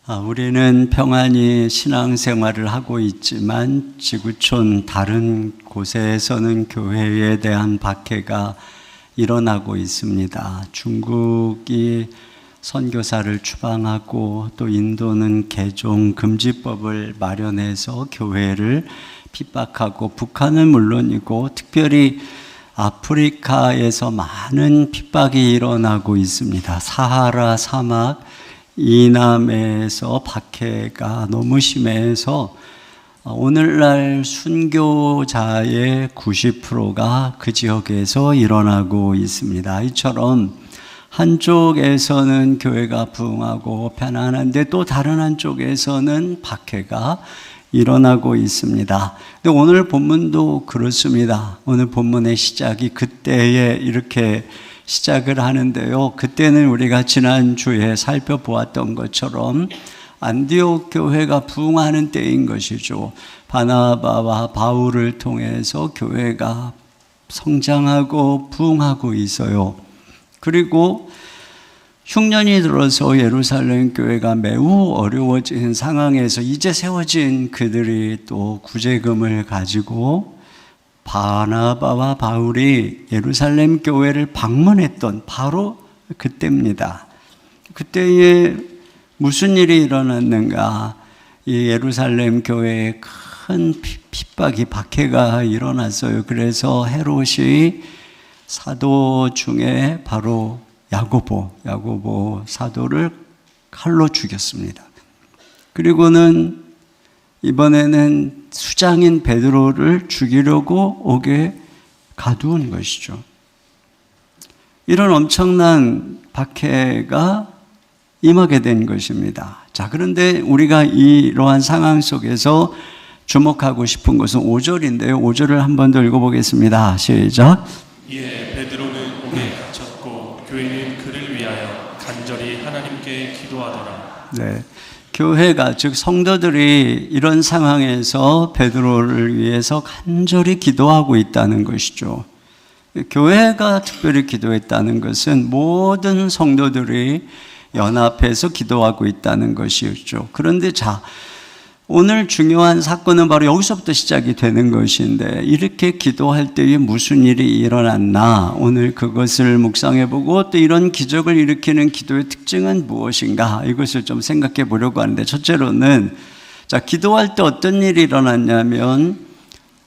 우리는 평안히 신앙생활을 하고 있지만 지구촌 다른 곳에서는 교회에 대한 박해가 일어나고 있습니다. 중국이 선교사를 추방하고 또 인도는 개종 금지법을 마련해서 교회를 핍박하고, 북한은 물론이고 특별히 아프리카에서 많은 핍박이 일어나고 있습니다. 사하라 사막 이남에서 박해가 너무 심해서 오늘날 순교자의 90%가 그 지역에서 일어나고 있습니다. 이처럼 한쪽에서는 교회가 부흥하고 편안한데 또 다른 한쪽에서는 박해가 일어나고 있습니다. 근데 오늘 본문도 그렇습니다. 오늘 본문의 시작이 그때에 이렇게 시작을 하는데요. 그때는 우리가 지난주에 살펴보았던 것처럼 안디옥 교회가 부흥하는 때인 것이죠. 바나바와 바울을 통해서 교회가 성장하고 부흥하고 있어요. 그리고 흉년이 들어서 예루살렘 교회가 매우 어려워진 상황에서 이제 세워진 그들이 또 구제금을 가지고 바나바와 바울이 예루살렘 교회를 방문했던 바로 그때입니다. 그때에 무슨 일이 일어났는가? 이 예루살렘 교회에 큰 핍박이, 박해가 일어났어요. 그래서 헤롯이 사도 중에 바로 야고보 사도를 칼로 죽였습니다. 그리고는 이번에는 수장인 베드로를 죽이려고 옥에 가두은 것이죠. 이런 엄청난 박해가 임하게 된 것입니다. 자, 그런데 우리가 이러한 상황 속에서 주목하고 싶은 것은 5절인데요. 5절을 한 번 더 읽어보겠습니다. 시작. 이에 베드로는 옥에 갇혔고 교회는 그를 위하여 간절히 하나님께 기도하더라. 네. 교회가, 즉 성도들이 이런 상황에서 베드로를 위해서 간절히 기도하고 있다는 것이죠. 교회가 특별히 기도했다는 것은 모든 성도들이 연합해서 기도하고 있다는 것이었죠. 그런데 자, 오늘 중요한 사건은 바로 여기서부터 시작이 되는 것인데, 이렇게 기도할 때에 무슨 일이 일어났나, 오늘 그것을 묵상해보고 또 이런 기적을 일으키는 기도의 특징은 무엇인가, 이것을 좀 생각해 보려고 하는데, 첫째로는 자, 기도할 때 어떤 일이 일어났냐면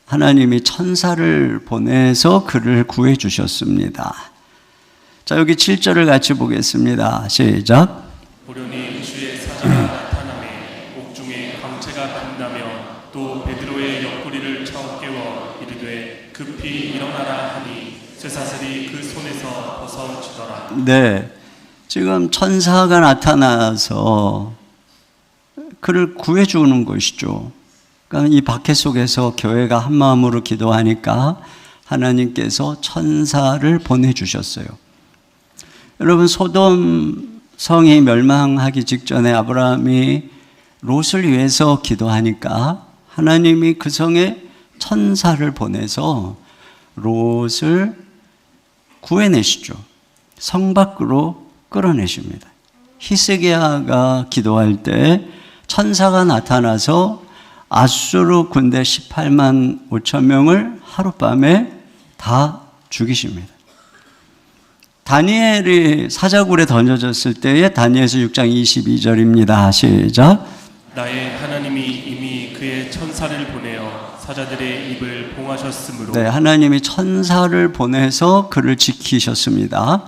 하나님이 천사를 보내서 그를 구해 주셨습니다. 자, 여기 7절을 같이 보겠습니다. 시작. 보려니 주의 사자가 또 베드로의 옆구리를 차오 깨워 이르되 급히 일어나라 하니 쇠사슬이 그 손에서 벗어지더라. 네, 지금 천사가 나타나서 그를 구해주는 것이죠. 그러니까 이 박해 속에서 교회가 한 마음으로 기도하니까 하나님께서 천사를 보내주셨어요. 여러분, 소돔 성이 멸망하기 직전에 아브라함이 롯을 위해서 기도하니까 하나님이 그 성에 천사를 보내서 롯을 구해내시죠. 성 밖으로 끌어내십니다. 히스기야가 기도할 때 천사가 나타나서 아수르 군대 18만 5천 명을 하룻밤에 다 죽이십니다. 다니엘이 사자굴에 던져졌을 때에 다니엘서 6장 22절입니다. 시작. 나의 하나님이 이미 그의 천사를 보내어 사자들의 입을 봉하셨으므로. 네, 하나님이 천사를 보내서 그를 지키셨습니다.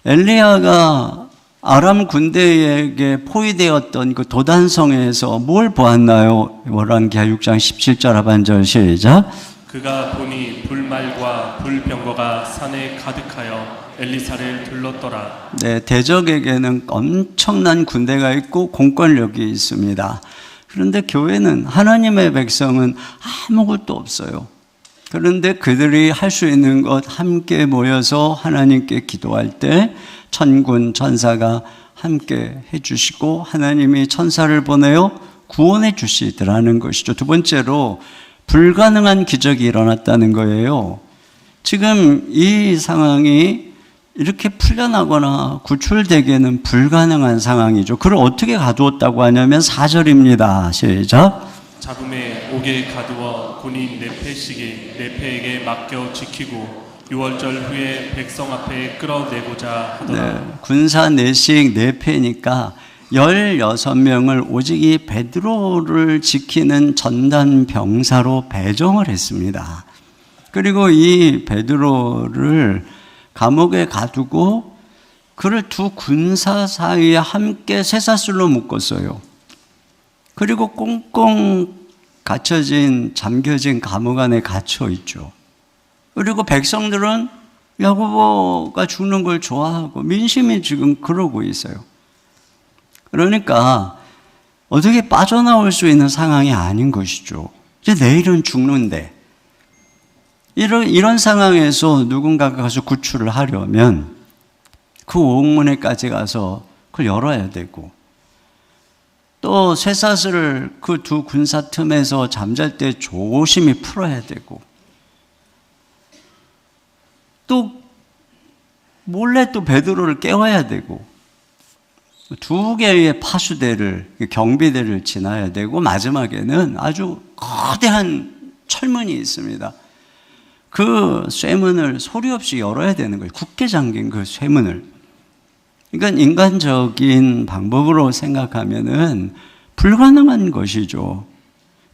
엘리야가 아람 군대에게 포위되었던 그 도단성에서 뭘 보았나요? 열왕기하 6장 17절 하반절 시작. 그가 보니 불말과 불병거가 산에 가득하여 엘리사를 둘렀더라. 네, 대적에게는 엄청난 군대가 있고 공권력이 있습니다. 그런데 교회는, 하나님의 백성은 아무것도 없어요. 그런데 그들이 할 수 있는 것, 함께 모여서 하나님께 기도할 때 천군 천사가 함께 해주시고 하나님이 천사를 보내어 구원해 주시더라는 것이죠. 두 번째로 불가능한 기적이 일어났다는 거예요. 지금 이 상황이 이렇게 풀려나거나 구출되기는 불가능한 상황이죠. 그걸 어떻게 가두었다고 하냐면 4절입니다. 시작. 잡음에 옥에 가두어 군인 네페에게 맡겨 지키고 6월절 후에 백성 앞에 끌어내고자 하더라. 네, 군사 내식 네페니까 16명을 오직 이 베드로를 지키는 전단 병사로 배정을 했습니다. 그리고 이 베드로를 감옥에 가두고 그를 두 군사 사이에 함께 쇠사슬로 묶었어요. 그리고 꽁꽁 갇혀진, 잠겨진 감옥 안에 갇혀 있죠. 그리고 백성들은 야고보가 죽는 걸 좋아하고 민심이 지금 그러고 있어요. 그러니까 어떻게 빠져나올 수 있는 상황이 아닌 것이죠. 이제 내일은 죽는데 이런 상황에서 누군가가 가서 구출을 하려면 그 옥문에까지 가서 그걸 열어야 되고 또 쇠사슬을 그 두 군사 틈에서 잠잘 때 조심히 풀어야 되고 또 몰래 또 베드로를 깨워야 되고 두 개의 파수대를, 경비대를 지나야 되고 마지막에는 아주 거대한 철문이 있습니다. 그 쇠문을 소리 없이 열어야 되는 거예요. 굳게 잠긴 그 쇠문을. 그러니까 인간적인 방법으로 생각하면은 불가능한 것이죠.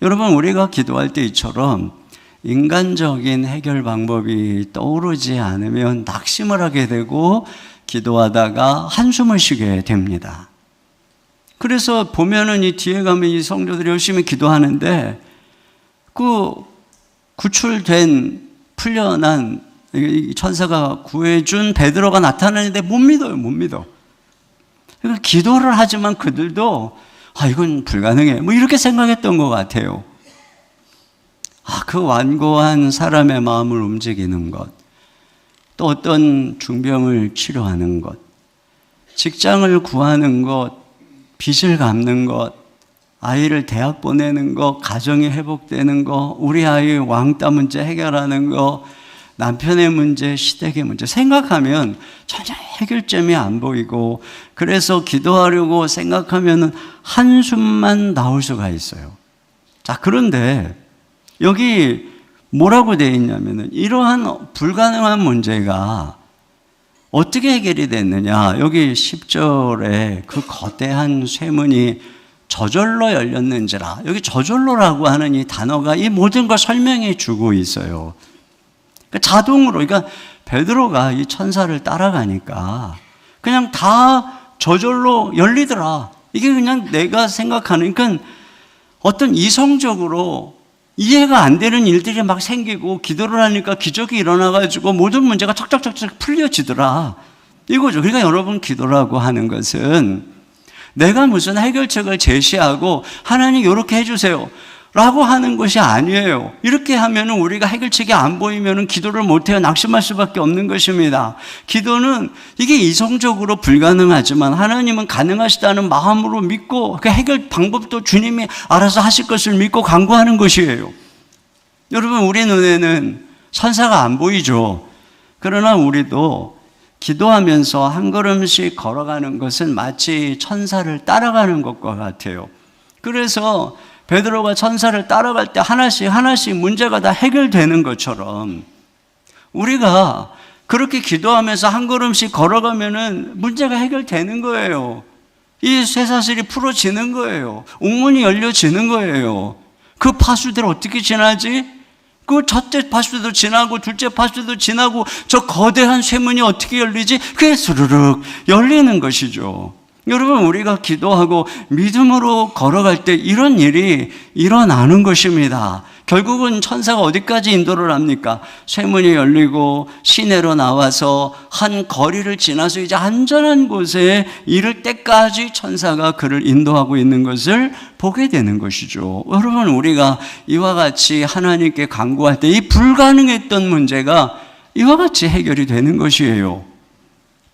여러분, 우리가 기도할 때 이처럼 인간적인 해결 방법이 떠오르지 않으면 낙심을 하게 되고 기도하다가 한숨을 쉬게 됩니다. 그래서 보면은 이 뒤에 가면 이 성도들이 열심히 기도하는데 그 구출된 풀려난 천사가 구해준 베드로가 나타나는데 못 믿어요. 못 믿어. 그러니까 기도를 하지만 그들도 이건 불가능해. 뭐 이렇게 생각했던 것 같아요. 그 완고한 사람의 마음을 움직이는 것, 또 어떤 중병을 치료하는 것, 직장을 구하는 것, 빚을 갚는 것, 아이를 대학 보내는 것, 가정이 회복되는 것, 우리 아이 왕따 문제 해결하는 것, 남편의 문제, 시댁의 문제 생각하면 전혀 해결점이 안 보이고 그래서 기도하려고 생각하면 한숨만 나올 수가 있어요. 자, 그런데 여기 뭐라고 되어 있냐면은 이러한 불가능한 문제가 어떻게 해결이 됐느냐. 여기 10절에 그 거대한 쇠문이 저절로 열렸는지라. 여기 저절로라고 하는 이 단어가 이 모든 걸 설명해 주고 있어요. 그러니까 자동으로, 그러니까 베드로가 이 천사를 따라가니까 그냥 다 저절로 열리더라. 이게 그냥 내가 생각하는, 그러니까 어떤 이성적으로 이해가 안 되는 일들이 막 생기고 기도를 하니까 기적이 일어나가지고 모든 문제가 척척척척 풀려지더라. 이거죠. 그러니까 여러분, 기도라고 하는 것은 내가 무슨 해결책을 제시하고 하나님 이렇게 해주세요 라고 하는 것이 아니에요. 이렇게 하면 우리가 해결책이 안 보이면 기도를 못해요. 낙심할 수밖에 없는 것입니다. 기도는 이게 이성적으로 불가능하지만 하나님은 가능하시다는 마음으로 믿고 그 해결 방법도 주님이 알아서 하실 것을 믿고 간구하는 것이에요. 여러분, 우리 눈에는 천사가 안 보이죠. 그러나 우리도 기도하면서 한 걸음씩 걸어가는 것은 마치 천사를 따라가는 것과 같아요. 그래서 베드로가 천사를 따라갈 때 하나씩 문제가 다 해결되는 것처럼 우리가 그렇게 기도하면서 한 걸음씩 걸어가면은 문제가 해결되는 거예요. 이 쇠사슬이 풀어지는 거예요. 옥문이 열려지는 거예요. 그 파수대를 어떻게 지나지? 그 첫째 파수대도 지나고 둘째 파수대도 지나고 저 거대한 쇠문이 어떻게 열리지? 그게 스르륵 열리는 것이죠. 여러분, 우리가 기도하고 믿음으로 걸어갈 때 이런 일이 일어나는 것입니다. 결국은 천사가 어디까지 인도를 합니까? 쇠문이 열리고 시내로 나와서 한 거리를 지나서 이제 안전한 곳에 이를 때까지 천사가 그를 인도하고 있는 것을 보게 되는 것이죠. 여러분, 우리가 이와 같이 하나님께 간구할 때 이 불가능했던 문제가 이와 같이 해결이 되는 것이에요.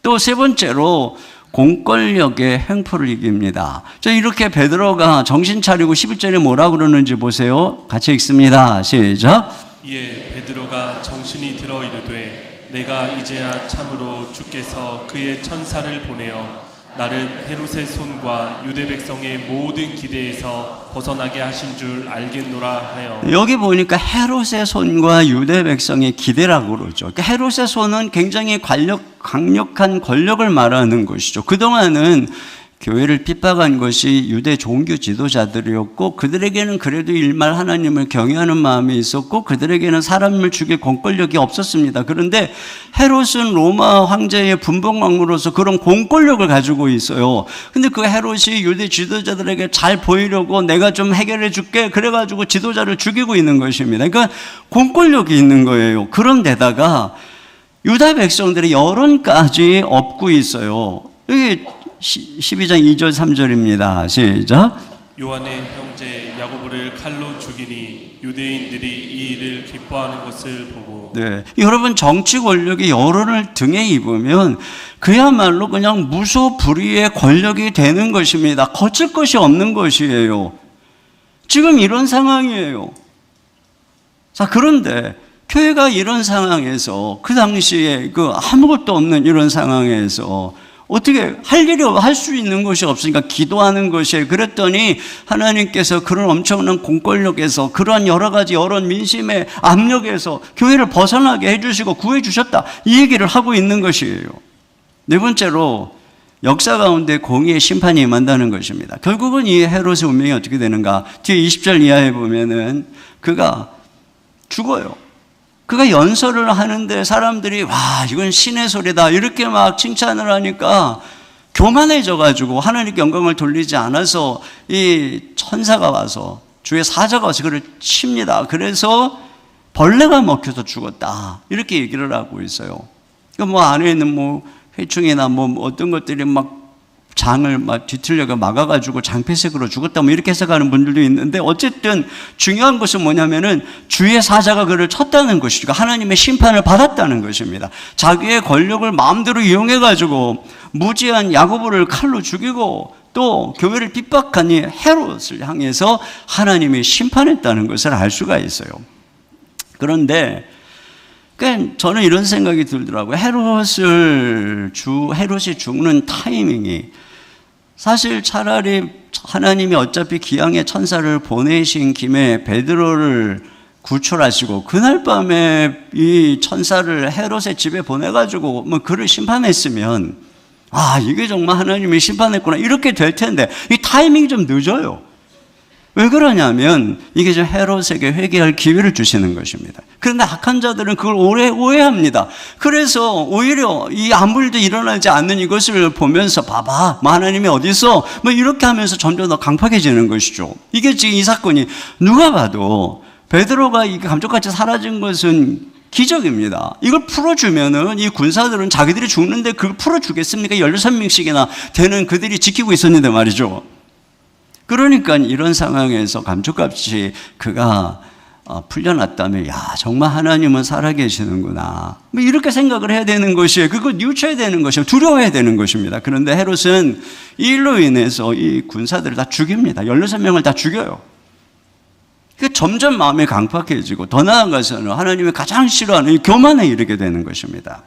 또 세 번째로 공권력의 횡포를 이깁니다. 이렇게 베드로가 정신 차리고 11절에 뭐라고 그러는지 보세요. 같이 읽습니다. 시작. 이에 베드로가 정신이 들어 이르되 내가 이제야 참으로 주께서 그의 천사를 보내어 나를 헤롯의 손과 유대 백성의 모든 기대에서 벗어나게 하신 줄 알겠노라 하여. 여기 보니까 헤롯의 손과 유대 백성의 기대라고 그러죠. 그러니까 헤롯의 손은 굉장히 강력한 권력을 말하는 것이죠. 그동안은 교회를 핍박한 것이 유대 종교 지도자들이었고, 그들에게는 그래도 일말 하나님을 경외하는 마음이 있었고, 그들에게는 사람을 죽일 공권력이 없었습니다. 그런데 헤롯은 로마 황제의 분봉왕으로서 그런 공권력을 가지고 있어요. 근데 그 헤롯이 유대 지도자들에게 잘 보이려고 내가 좀 해결해 줄게 그래가지고 지도자를 죽이고 있는 것입니다. 그러니까 공권력이 있는 거예요. 그런데다가 유다 백성들의 여론까지 업고 있어요. 여기 12장 2절 3절입니다. 시작. 요한의 형제 야고보를 칼로 죽이니 유대인들이 이 일을 기뻐하는 것을 보고. 네, 여러분 정치 권력이 여론을 등에 입으면 그야말로 그냥 무소불위의 권력이 되는 것입니다. 거칠 것이 없는 것이에요. 지금 이런 상황이에요. 자, 그런데 교회가 이런 상황에서 그 당시에 아무것도 없는 이런 상황에서 어떻게 할 수 있는 것이 없으니까 기도하는 것이에요. 그랬더니 하나님께서 그런 엄청난 공권력에서 그런 여러 가지 여론 민심의 압력에서 교회를 벗어나게 해주시고 구해주셨다, 이 얘기를 하고 있는 것이에요. 네 번째로 역사 가운데 공의의 심판이 임한다는 것입니다. 결국은 이 헤롯의 운명이 어떻게 되는가? 뒤에 20절 이하에 보면은 그가 죽어요. 그가 연설을 하는데 사람들이 와, 이건 신의 소리다 이렇게 막 칭찬을 하니까 교만해져가지고 하나님께 영광을 돌리지 않아서 이 천사가 와서, 주의 사자가 와서 그를 칩니다. 그래서 벌레가 먹혀서 죽었다 이렇게 얘기를 하고 있어요. 뭐 안에 있는 회충이나 어떤 것들이 막 장을 막 뒤틀려가 막아가지고 장폐색으로 죽었다 이렇게 해석하는 분들도 있는데, 어쨌든 중요한 것은 뭐냐면은 주의 사자가 그를 쳤다는 것이죠. 하나님의 심판을 받았다는 것입니다. 자기의 권력을 마음대로 이용해가지고 무지한 야고보를 칼로 죽이고 또 교회를 핍박한 이 헤롯을 향해서 하나님이 심판했다는 것을 알 수가 있어요. 그런데 저는 이런 생각이 들더라고요. 헤롯이 죽는 타이밍이, 사실 차라리 하나님이 어차피 기왕의 천사를 보내신 김에 베드로를 구출하시고 그날 밤에 이 천사를 헤롯의 집에 보내가지고 그를 심판했으면, 아, 이게 정말 하나님이 심판했구나 이렇게 될 텐데 이 타이밍이 좀 늦어요. 왜 그러냐면 이게 좀 헤롯에게 회개할 기회를 주시는 것입니다. 그런데 악한 자들은 그걸 오해합니다. 그래서 오히려 이 아무 일도 일어나지 않는 이것을 보면서 봐봐, 하나님이 어디 있어? 이렇게 하면서 점점 더 강팍해지는 것이죠. 이게 지금 이 사건이 누가 봐도 베드로가 이게 감쪽같이 사라진 것은 기적입니다. 이걸 풀어주면은 이 군사들은 자기들이 죽는데 그걸 풀어주겠습니까? 16명씩이나 되는 그들이 지키고 있었는데 말이죠. 그러니까 이런 상황에서 감쪽같이 그가 풀려났다면, 야, 정말 하나님은 살아계시는구나, 이렇게 생각을 해야 되는 것이에요. 그걸 뉘우쳐야 되는 것이에요. 두려워해야 되는 것입니다. 그런데 헤롯은 이 일로 인해서 이 군사들을 다 죽입니다. 16명을 다 죽여요. 점점 마음이 강팍해지고 더 나아가서는 하나님이 가장 싫어하는 이 교만에 이르게 되는 것입니다.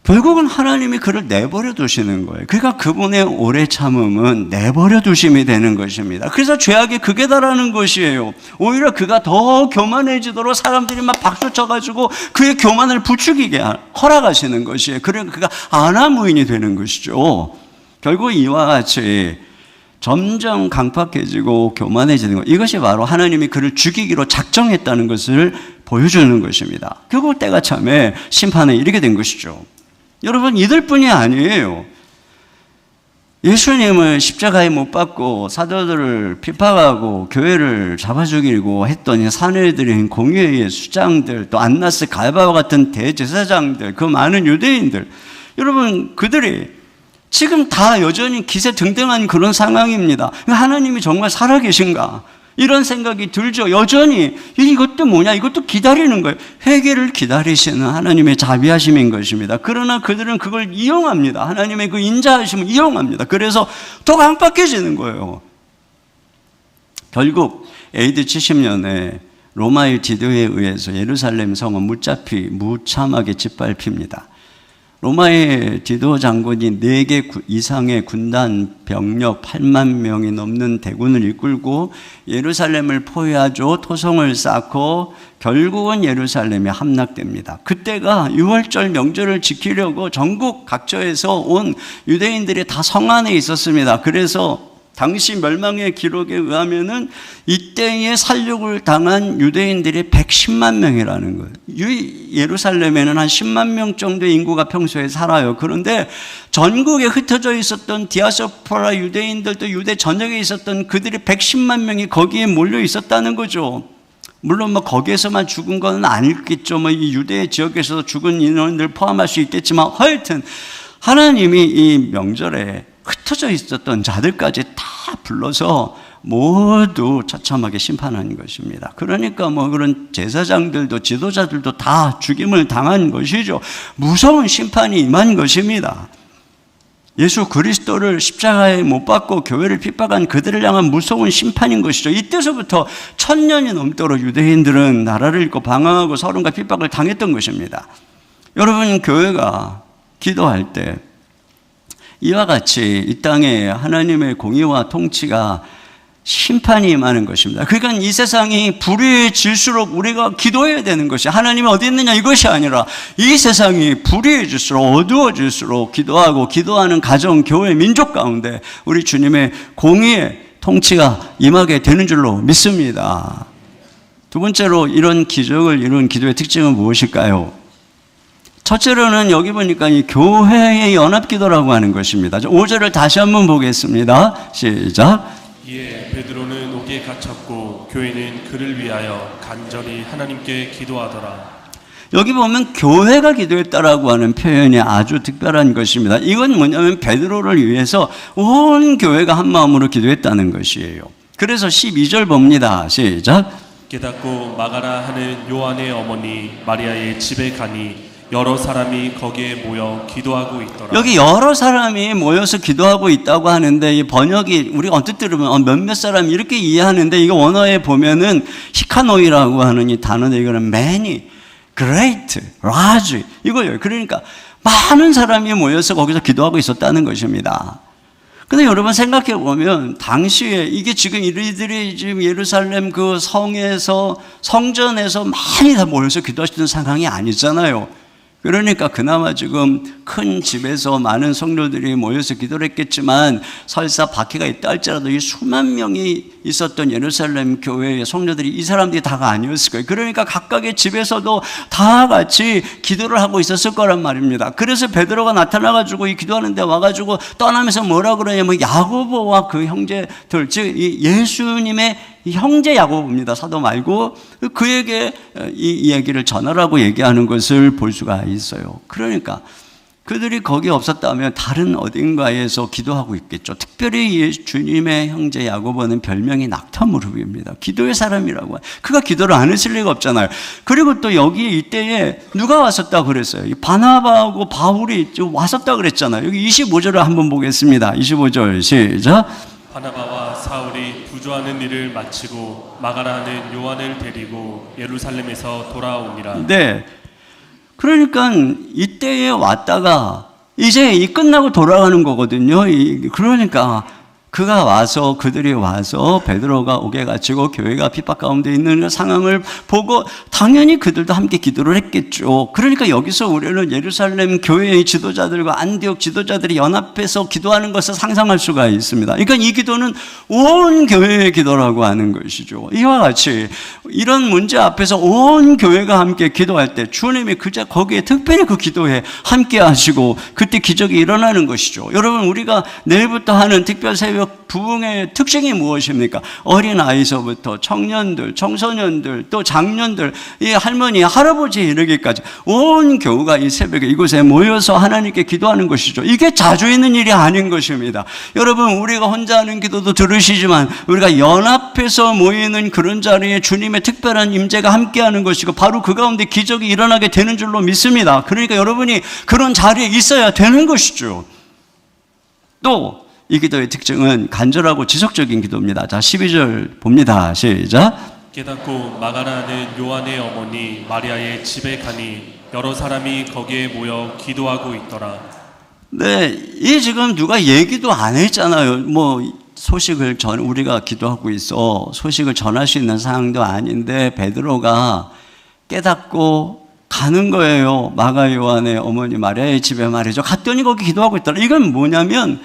결국은 하나님이 그를 내버려 두시는 거예요. 그러니까 그분의 오래 참음은 내버려 두심이 되는 것입니다. 그래서 죄악이 극에 달하는 것이에요. 오히려 그가 더 교만해지도록 사람들이 막 박수 쳐가지고 그의 교만을 부추기게 허락하시는 것이에요. 그러니까 그가 아나무인이 되는 것이죠. 결국 이와 같이 점점 강팍해지고 교만해지는 것, 이것이 바로 하나님이 그를 죽이기로 작정했다는 것을 보여주는 것입니다. 결국 때가 참에 심판에 이르게 된 것이죠. 여러분, 이들뿐이 아니에요. 예수님을 십자가에 못 박고 사도들을 핍박하고 교회를 잡아 죽이고 했더니 사내들인 공회의 수장들, 또 안나스 갈바와 같은 대제사장들, 그 많은 유대인들, 여러분, 그들이 지금 다 여전히 기세등등한 그런 상황입니다. 하나님이 정말 살아계신가? 이런 생각이 들죠. 여전히 이것도 뭐냐? 이것도 기다리는 거예요. 회개를 기다리시는 하나님의 자비하심인 것입니다. 그러나 그들은 그걸 이용합니다. 하나님의 그 인자하심을 이용합니다. 그래서 더 강팍해지는 거예요. 결국 AD 70년에 로마의 지도에 의해서 예루살렘 성은 무참하게 짓밟힙니다. 로마의 지도 장군이 4개 이상의 군단 병력 8만 명이 넘는 대군을 이끌고 예루살렘을 포위하죠. 토성을 쌓고 결국은 예루살렘에 함락됩니다. 그때가 6월절 명절을 지키려고 전국 각처에서 온 유대인들이 다 성 안에 있었습니다. 그래서 당시 멸망의 기록에 의하면은 이때에 살육을 당한 유대인들이 110만 명이라는 거예요. 예루살렘에는 한 10만 명 정도의 인구가 평소에 살아요. 그런데 전국에 흩어져 있었던 디아스포라 유대인들도 유대 전역에 있었던 그들이 110만 명이 거기에 몰려 있었다는 거죠. 물론 뭐 거기에서만 죽은 건 아니겠죠. 뭐 이 유대 지역에서 죽은 인원들 포함할 수 있겠지만 하여튼 하나님이 이 명절에 흩어져 있었던 자들까지 다 불러서 모두 처참하게 심판한 것입니다. 그러니까 뭐 그런 제사장들도 지도자들도 다 죽임을 당한 것이죠. 무서운 심판이 임한 것입니다. 예수 그리스도를 십자가에 못 박고 교회를 핍박한 그들을 향한 무서운 심판인 것이죠. 이때서부터 1000년이 넘도록 유대인들은 나라를 잃고 방황하고 서론과 핍박을 당했던 것입니다. 여러분, 교회가 기도할 때 이와 같이 이 땅에 하나님의 공의와 통치가 심판이 임하는 것입니다. 그러니까 이 세상이 불의해질수록 우리가 기도해야 되는 것이, 하나님이 어디 있느냐 이것이 아니라 이 세상이 불의해질수록 어두워질수록 기도하는 가정, 교회, 민족 가운데 우리 주님의 공의의 통치가 임하게 되는 줄로 믿습니다. 두 번째로 이런 기적을 이룬 기도의 특징은 무엇일까요? 첫째로는 여기 보니까 이 교회의 연합기도라고 하는 것입니다. 5절을 다시 한번 보겠습니다. 시작. 이에 베드로는 옥에 갇혔고 교회는 그를 위하여 간절히 하나님께 기도하더라. 여기 보면 교회가 기도했다라고 하는 표현이 아주 특별한 것입니다. 이건 뭐냐면 베드로를 위해서 온 교회가 한 마음으로 기도했다는 것이에요. 그래서 12절 봅니다. 시작. 깨닫고 마가라 하는 요한의 어머니 마리아의 집에 가니 여러 사람이 거기에 모여 기도하고 있더라. 여기 여러 사람이 모여서 기도하고 있다고 하는데 이 번역이 우리가 언뜻 들으면 몇몇 사람 이렇게 이해하는데 이거 원어에 보면은 히카노이라고 하는 이 단어는 이거는 many, great, large 이거예요. 그러니까 많은 사람이 모여서 거기서 기도하고 있었다는 것입니다. 근데 여러분 생각해 보면 당시에 이게 지금 이들이 지금 예루살렘 그 성에서 성전에서 많이 다 모여서 기도하시는 상황이 아니잖아요. 그러니까 그나마 지금 큰 집에서 많은 성도들이 모여서 기도를 했겠지만 설사 박해가 있다 할지라도 이 수만 명이 있었던 예루살렘 교회의 성도들이 이 사람들이 다가 아니었을 거예요. 그러니까 각각의 집에서도 다 같이 기도를 하고 있었을 거란 말입니다. 그래서 베드로가 나타나가지고 이 기도하는 데 와가지고 떠나면서 뭐라 그러냐면 야고보와 그 형제들, 즉 예수님의 형제 야고보입니다. 사도 말고 그에게 이 이야기를 전하라고 얘기하는 것을 볼 수가 있어요. 그러니까 그들이 거기 없었다면 다른 어딘가에서 기도하고 있겠죠. 특별히 주님의 형제 야고보는 별명이 낙타무릎입니다. 기도의 사람이라고. 그가 기도를 안 했을 리가 없잖아요. 그리고 또 여기 이때에 누가 왔었다고 그랬어요? 바나바하고 바울이 왔었다고 그랬잖아요. 여기 25절을 한번 보겠습니다. 25절 시작. 바나바와 사울이 부조하는 일을 마치고 마가라는 요한을 데리고 예루살렘에서 돌아오니라. 네. 그러니까 이때에 왔다가 이제 이 끝나고 돌아가는 거거든요. 그러니까 그가 와서 그들이 와서 베드로가 옥에 갇히고 교회가 핍박 가운데 있는 상황을 보고 당연히 그들도 함께 기도를 했겠죠. 그러니까 여기서 우리는 예루살렘 교회의 지도자들과 안디옥 지도자들이 연합해서 기도하는 것을 상상할 수가 있습니다. 그러니까 이 기도는 온 교회의 기도라고 하는 것이죠. 이와 같이 이런 문제 앞에서 온 교회가 함께 기도할 때 주님이 거기에 특별히 그 기도에 함께 하시고 그때 기적이 일어나는 것이죠. 여러분, 우리가 내일부터 하는 특별 새벽 부흥의 특징이 무엇입니까? 어린아이서부터 청년들, 청소년들, 또 장년들, 이 할머니, 할아버지에 이르기까지 온 교우가 이 새벽에 이곳에 모여서 하나님께 기도하는 것이죠. 이게 자주 있는 일이 아닌 것입니다. 여러분, 우리가 혼자 하는 기도도 들으시지만 우리가 연합해서 모이는 그런 자리에 주님의 특별한 임재가 함께하는 것이고 바로 그 가운데 기적이 일어나게 되는 줄로 믿습니다. 그러니까 여러분이 그런 자리에 있어야 되는 것이죠. 또 이 기도의 특징은 간절하고 지속적인 기도입니다. 자, 12절 봅니다. 시작. 깨닫고 마가라는 요한의 어머니 마리아의 집에 가니 여러 사람이 거기에 모여 기도하고 있더라. 네, 이 지금 누가 얘기도 안 했잖아요. 뭐 소식을 우리가 기도하고 있어 소식을 전할 수 있는 상황도 아닌데 베드로가 깨닫고 가는 거예요. 마가 요한의 어머니 마리아의 집에 말이죠. 갔더니 거기 기도하고 있더라. 이건 뭐냐면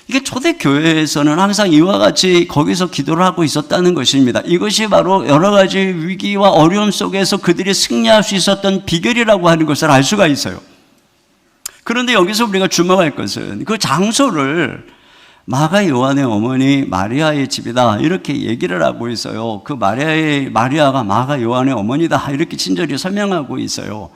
이게 초대교회에서는 항상 이와 같이 거기서 기도를 하고 있었다는 것입니다. 이것이 바로 여러 가지 위기와 어려움 속에서 그들이 승리할 수 있었던 비결이라고 하는 것을 알 수가 있어요. 그런데 여기서 우리가 주목할 것은 그 장소를 마가 요한의 어머니 마리아의 집이다 이렇게 얘기를 하고 있어요. 그 마리아가 마가 요한의 어머니다 이렇게 친절히 설명하고 있어요.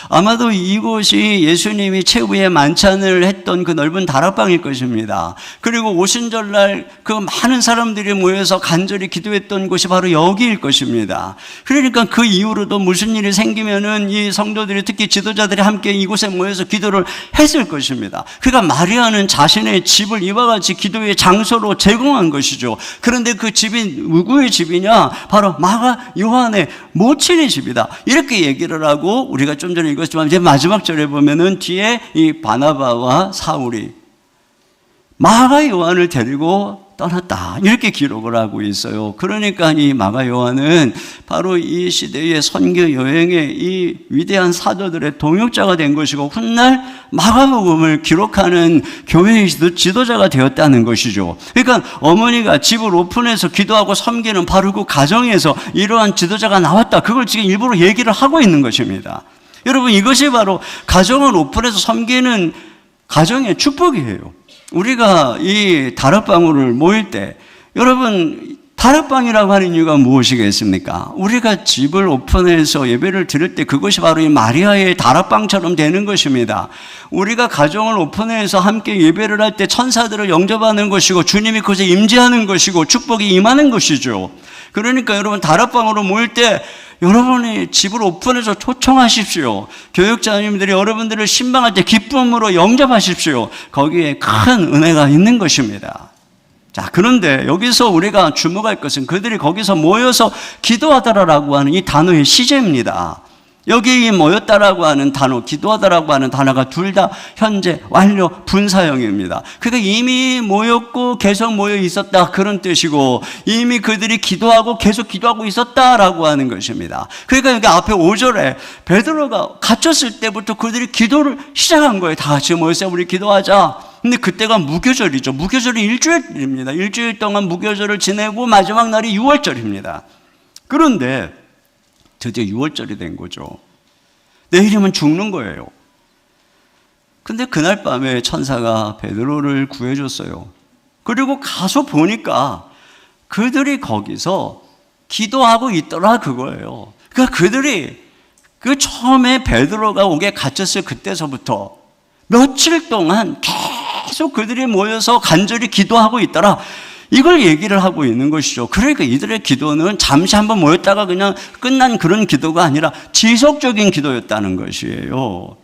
아마도 이곳이 예수님이 최후의 만찬을 했던 그 넓은 다락방일 것입니다. 그리고 오순절날 그 많은 사람들이 모여서 간절히 기도했던 곳이 바로 여기일 것입니다. 그러니까 그 이후로도 무슨 일이 생기면은 이 성도들이 특히 지도자들이 함께 이곳에 모여서 기도를 했을 것입니다. 그러니까 마리아는 자신의 집을 이와 같이 기도의 장소로 제공한 것이죠. 그런데 그 집이 누구의 집이냐? 바로 마가 요한의 모친의 집이다. 이렇게 얘기를 하고 우리가 좀 전에 읽었지만 이제 마지막 절에 보면은 뒤에 이 바나바와 사울이 마가 요한을 데리고 떠났다 이렇게 기록을 하고 있어요. 그러니까 이 마가 요한은 바로 이 시대의 선교 여행의 이 위대한 사도들의 동역자가 된 것이고 훗날 마가복음을 기록하는 교회의 지도자가 되었다는 것이죠. 그러니까 어머니가 집을 오픈해서 기도하고 섬기는 바로 그 가정에서 이러한 지도자가 나왔다. 그걸 지금 일부러 얘기를 하고 있는 것입니다. 여러분 이것이 바로 가정을 오픈해서 섬기는 가정의 축복이에요. 우리가 이 다락방으로 모일 때 여러분 다락방이라고 하는 이유가 무엇이겠습니까? 우리가 집을 오픈해서 예배를 드릴 때 그것이 바로 이 마리아의 다락방처럼 되는 것입니다. 우리가 가정을 오픈해서 함께 예배를 할 때 천사들을 영접하는 것이고 주님이 그것에 임재하는 것이고 축복이 임하는 것이죠. 그러니까 여러분 다락방으로 모일 때 여러분이 집을 오픈해서 초청하십시오. 교육자님들이 여러분들을 신방할 때 기쁨으로 영접하십시오. 거기에 큰 은혜가 있는 것입니다. 자, 그런데 여기서 우리가 주목할 것은 그들이 거기서 모여서 기도하더라라고 하는 이 단어의 시제입니다. 여기 모였다라고 하는 단어, 기도하다라고 하는 단어가 둘 다 현재 완료 분사형입니다. 그러니까 이미 모였고 계속 모여 있었다 그런 뜻이고 이미 그들이 기도하고 계속 기도하고 있었다라고 하는 것입니다. 그러니까 여기 앞에 5절에 베드로가 갇혔을 때부터 그들이 기도를 시작한 거예요. 다 같이 모여서 우리 기도하자. 근데 그때가 무교절이죠. 무교절이 일주일입니다. 일주일 동안 무교절을 지내고 마지막 날이 6월절입니다. 그런데 드디어 6월절이 된 거죠. 내일이면 죽는 거예요. 근데 그날 밤에 천사가 베드로를 구해줬어요. 그리고 가서 보니까 그들이 거기서 기도하고 있더라 그거예요. 그러니까 그들이 그 처음에 베드로가 옥에 갇혔을 그때서부터 며칠 동안 계속 그들이 모여서 간절히 기도하고 있더라. 이걸 얘기를 하고 있는 것이죠. 그러니까 이들의 기도는 잠시 한번 모였다가 그냥 끝난 그런 기도가 아니라 지속적인 기도였다는 것이에요.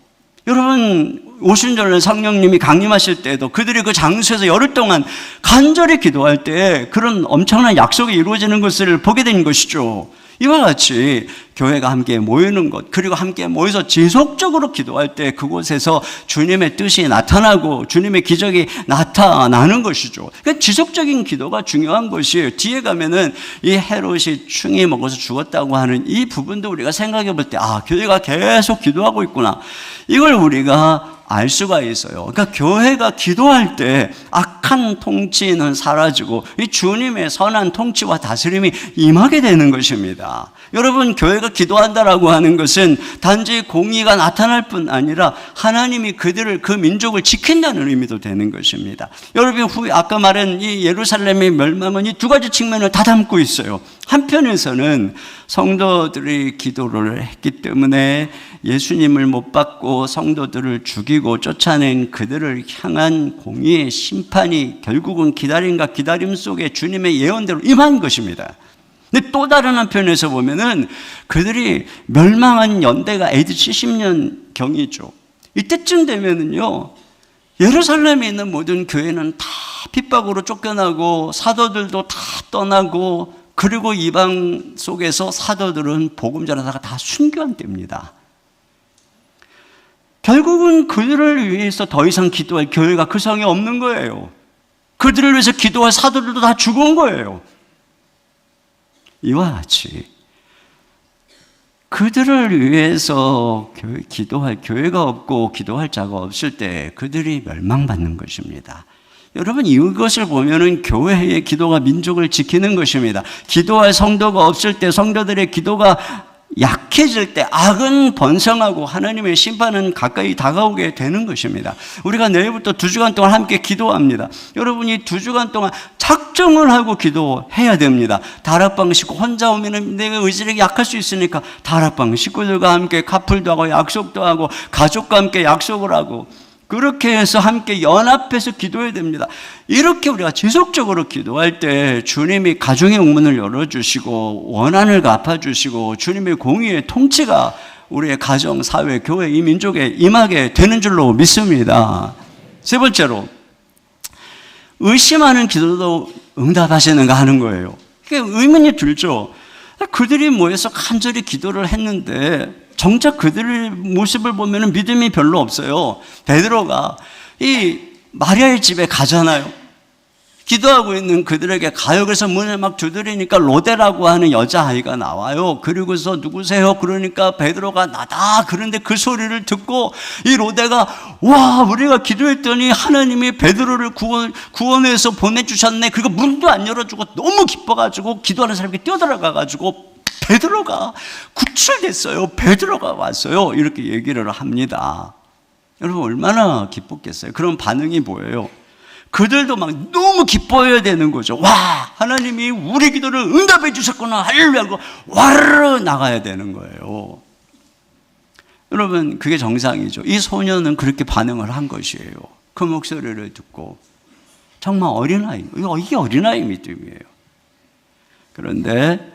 여러분 오순절날 성령님이 강림하실 때에도 그들이 그 장소에서 열흘 동안 간절히 기도할 때 그런 엄청난 약속이 이루어지는 것을 보게 된 것이죠. 이와 같이 교회가 함께 모이는 것, 그리고 함께 모여서 지속적으로 기도할 때 그곳에서 주님의 뜻이 나타나고 주님의 기적이 나타나는 것이죠. 그러니까 지속적인 기도가 중요한 것이에요. 뒤에 가면은 이 헤롯이 충이 먹어서 죽었다고 하는 이 부분도 우리가 생각해 볼 때, 아, 교회가 계속 기도하고 있구나. 이걸 우리가 알 수가 있어요. 그러니까 교회가 기도할 때 악한 통치는 사라지고 이 주님의 선한 통치와 다스림이 임하게 되는 것입니다. 여러분 교회가 기도한다라고 하는 것은 단지 공의가 나타날 뿐 아니라 하나님이 그들을 그 민족을 지킨다는 의미도 되는 것입니다. 여러분 아까 말한 이 예루살렘의 멸망은 이 두 가지 측면을 다 담고 있어요. 한편에서는 성도들이 기도를 했기 때문에 예수님을 못 받고 성도들을 죽이고 쫓아낸 그들을 향한 공의의 심판이 결국은 기다림과 기다림 속에 주님의 예언대로 임한 것입니다. 근데 또 다른 한편에서 보면은 그들이 멸망한 연대가 AD 70년 경이죠. 이때쯤 되면은요, 예루살렘에 있는 모든 교회는 다 핍박으로 쫓겨나고 사도들도 다 떠나고 그리고 이방 속에서 사도들은 복음 전하다가 다 순교한답니다. 결국은 그들을 위해서 더 이상 기도할 교회가 그 성에 없는 거예요. 그들을 위해서 기도할 사도들도 다 죽은 거예요. 이와 같이 그들을 위해서 기도할 교회가 없고 기도할 자가 없을 때 그들이 멸망받는 것입니다. 여러분, 이것을 보면은 교회의 기도가 민족을 지키는 것입니다. 기도할 성도가 없을 때, 성도들의 기도가 약해질 때 악은 번성하고 하나님의 심판은 가까이 다가오게 되는 것입니다. 우리가 내일부터 2주간 동안 함께 기도합니다. 여러분이 2주간 동안 작정을 하고 기도해야 됩니다. 다락방 식구 혼자 오면은 내가 의지력이 약할 수 있으니까 다락방 식구들과 함께 카풀도 하고 약속도 하고 가족과 함께 약속을 하고 그렇게 해서 함께 연합해서 기도해야 됩니다. 이렇게 우리가 지속적으로 기도할 때 주님이 가정의 옥문을 열어주시고 원한을 갚아주시고 주님의 공의의 통치가 우리의 가정, 사회, 교회, 이 민족에 임하게 되는 줄로 믿습니다. 세 번째로 의심하는 기도도 응답하시는가 하는 거예요. 그게 의문이 들죠. 그들이 모여서 간절히 기도를 했는데 정작 그들의 모습을 보면 믿음이 별로 없어요. 베드로가 이 마리아의 집에 가잖아요. 기도하고 있는 그들에게 가요. 그래서 문을 막 두드리니까 로데라고 하는 여자아이가 나와요. 그리고서 누구세요? 그러니까 베드로가 나다. 그런데 그 소리를 듣고 이 로데가 와, 우리가 기도했더니 하나님이 베드로를 구원해서 보내주셨네. 그리고 문도 안 열어주고 너무 기뻐가지고 기도하는 사람이 뛰어들어가가지고 베드로가 구출됐어요. 베드로가 왔어요. 이렇게 얘기를 합니다. 여러분, 얼마나 기뻤겠어요. 그런 반응이 뭐예요? 그들도 막 너무 기뻐해야 되는 거죠. 와, 하나님이 우리 기도를 응답해 주셨구나. 할렐루야 하고 와르르 나가야 되는 거예요. 여러분, 그게 정상이죠. 이 소녀는 그렇게 반응을 한 것이에요. 그 목소리를 듣고 정말 어린아이, 이게 어린아이 믿음이에요. 그런데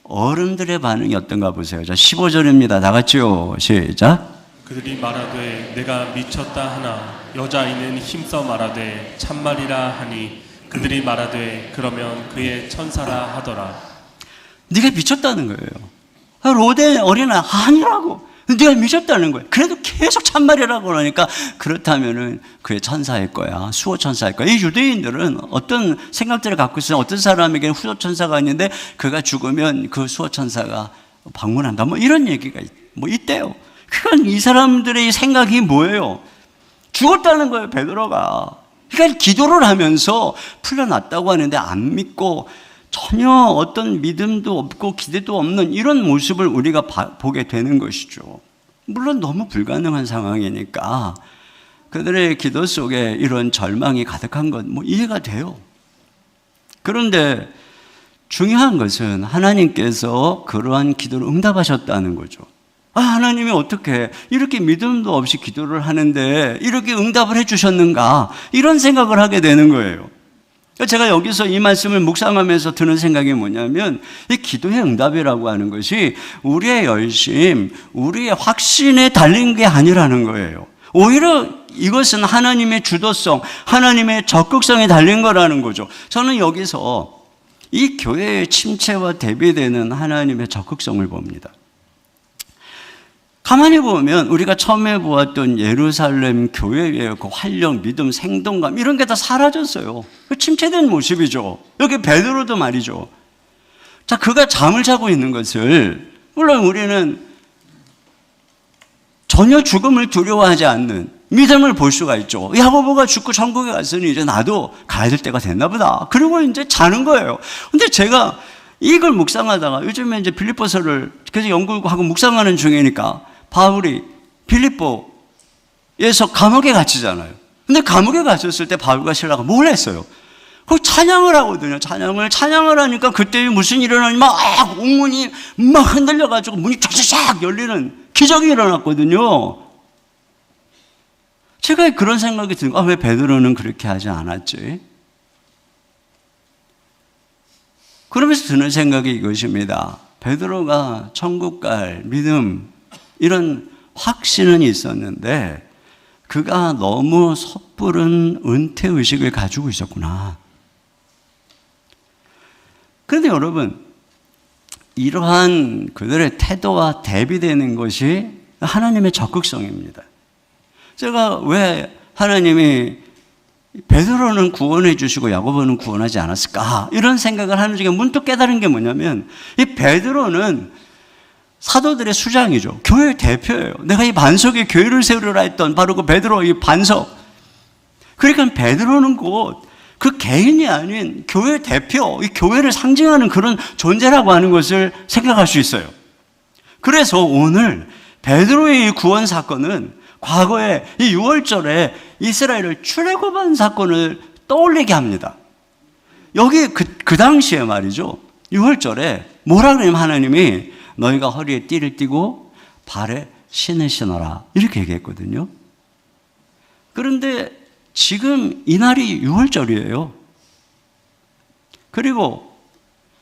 어른들의 반응이 어떤가 보세요. 자, 15절입니다. 다 같이요. 시작. 그들이 말하되 내가 미쳤다 하나 여자아이는 힘써 말하되 참말이라 하니 그들이 말하되 그러면 그의 천사라 하더라. 네가 미쳤다는 거예요. 로데 어린아이 아니라고. 네가 미쳤다는 거예요. 그래도 계속 참말이라고 그러니까 그렇다면은 그의 천사일 거야. 수호 천사일 거야. 이 유대인들은 어떤 생각들을 갖고 있어요. 어떤 사람에게는 수호 천사가 있는데 그가 죽으면 그 수호 천사가 방문한다. 뭐 이런 얘기가 뭐 있대요. 그건 이 사람들의 생각이 뭐예요? 죽었다는 거예요, 베드로가. 그러니까 기도를 하면서 풀려났다고 하는데 안 믿고 전혀 어떤 믿음도 없고 기대도 없는 이런 모습을 우리가 보게 되는 것이죠. 물론 너무 불가능한 상황이니까 그들의 기도 속에 이런 절망이 가득한 건 뭐 이해가 돼요. 그런데 중요한 것은 하나님께서 그러한 기도를 응답하셨다는 거죠. 아, 하나님이 어떻게 이렇게 믿음도 없이 기도를 하는데 이렇게 응답을 해주셨는가, 이런 생각을 하게 되는 거예요. 제가 여기서 이 말씀을 묵상하면서 드는 생각이 뭐냐면 이 기도의 응답이라고 하는 것이 우리의 열심, 우리의 확신에 달린 게 아니라는 거예요. 오히려 이것은 하나님의 주도성, 하나님의 적극성에 달린 거라는 거죠. 저는 여기서 이 교회의 침체와 대비되는 하나님의 적극성을 봅니다. 가만히 보면 우리가 처음에 보았던 예루살렘 교회의 그 활력, 믿음, 생동감 이런 게 다 사라졌어요. 침체된 모습이죠. 여기 베드로도 말이죠. 자, 그가 잠을 자고 있는 것을 물론 우리는 전혀 죽음을 두려워하지 않는 믿음을 볼 수가 있죠. 야고보가 죽고 천국에 갔으니 이제 나도 가야 될 때가 됐나 보다. 그리고 이제 자는 거예요. 근데 제가 이걸 묵상하다가 요즘에 이제 빌립보서를 계속 연구하고 묵상하는 중이니까 바울이 빌립보에서 감옥에 갇히잖아요. 근데 감옥에 갇혔을 때 바울과 실라가 뭘 했어요? 거기 찬양을 하거든요. 찬양을 하니까 그때 무슨 일이 일어나니 막 옥문이 막 흔들려가지고 문이 쫙쫙 열리는 기적이 일어났거든요. 제가 그런 생각이 드는 거예요. 왜 베드로는 그렇게 하지 않았지? 그러면서 드는 생각이 이것입니다. 베드로가 천국 갈 믿음, 이런 확신은 있었는데 그가 너무 섣부른 은퇴의식을 가지고 있었구나. 그런데 여러분, 이러한 그들의 태도와 대비되는 것이 하나님의 적극성입니다. 제가 왜 하나님이 베드로는 구원해 주시고 야고보는 구원하지 않았을까? 이런 생각을 하는 중에 문득 깨달은 게 뭐냐면, 이 베드로는 사도들의 수장이죠. 교회 대표예요. 내가 이 반석에 교회를 세우리라 했던 바로 그 베드로 이 반석. 그러니까 베드로는 곧 그 개인이 아닌 교회 대표, 이 교회를 상징하는 그런 존재라고 하는 것을 생각할 수 있어요. 그래서 오늘 베드로의 이 구원 사건은 과거에 이 6월절에 이스라엘을 출애굽한 사건을 떠올리게 합니다. 여기 그 당시에 말이죠. 6월절에 뭐라 그러냐면 하나님이 너희가 허리에 띠를 띠고 발에 신을 신어라 이렇게 얘기했거든요. 그런데 지금 이날이 6월절이에요. 그리고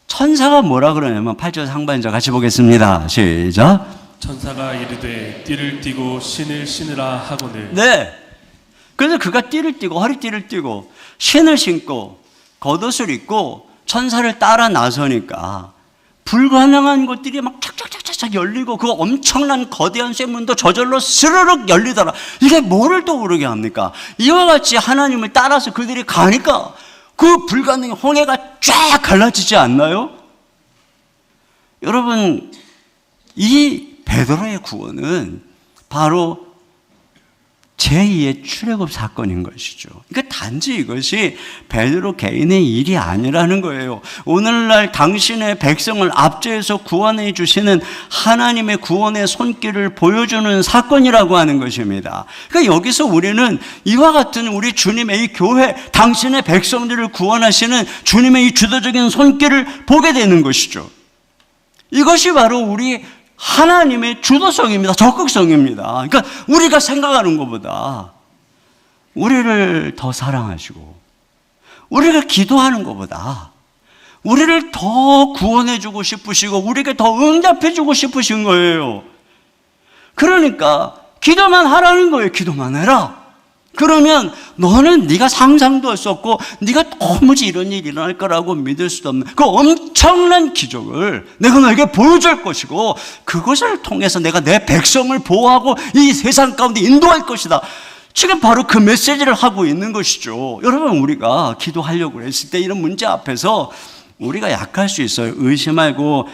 천사가 뭐라 그러냐면 8절 상반절 같이 보겠습니다. 시작. 천사가 이르되 띠를 띠고 신을 신으라 하거늘. 네. 그래서 그가 띠를 띠고 허리띠를 띠고 신을 신고 겉옷을 입고 천사를 따라 나서니까 불가능한 것들이 막 착착착착 열리고 그 엄청난 거대한 쇠문도 저절로 스르륵 열리더라. 이게 뭐를 또 모르게 합니까? 이와 같이 하나님을 따라서 그들이 가니까 그 불가능한 홍해가 쫙 갈라지지 않나요? 여러분, 이 베드로의 구원은 바로 제2의 출애굽 사건인 것이죠. 그러니까 단지 이것이 베드로 개인의 일이 아니라는 거예요. 오늘날 당신의 백성을 압제해서 구원해 주시는 하나님의 구원의 손길을 보여주는 사건이라고 하는 것입니다. 그러니까 여기서 우리는 이와 같은 우리 주님의 이 교회, 당신의 백성들을 구원하시는 주님의 이 주도적인 손길을 보게 되는 것이죠. 이것이 바로 우리 하나님의 주도성입니다. 적극성입니다. 그러니까 우리가 생각하는 것보다 우리를 더 사랑하시고 우리가 기도하는 것보다 우리를 더 구원해 주고 싶으시고 우리에게 더 응답해 주고 싶으신 거예요. 그러니까 기도만 하라는 거예요. 기도만 해라. 그러면 너는 네가 상상도 할 수 없고 네가 도무지 이런 일이 일어날 거라고 믿을 수도 없는 그 엄청난 기적을 내가 너에게 보여줄 것이고 그것을 통해서 내가 내 백성을 보호하고 이 세상 가운데 인도할 것이다. 지금 바로 그 메시지를 하고 있는 것이죠. 여러분, 우리가 기도하려고 했을 때 이런 문제 앞에서 우리가 약할 수 있어요. 의심하고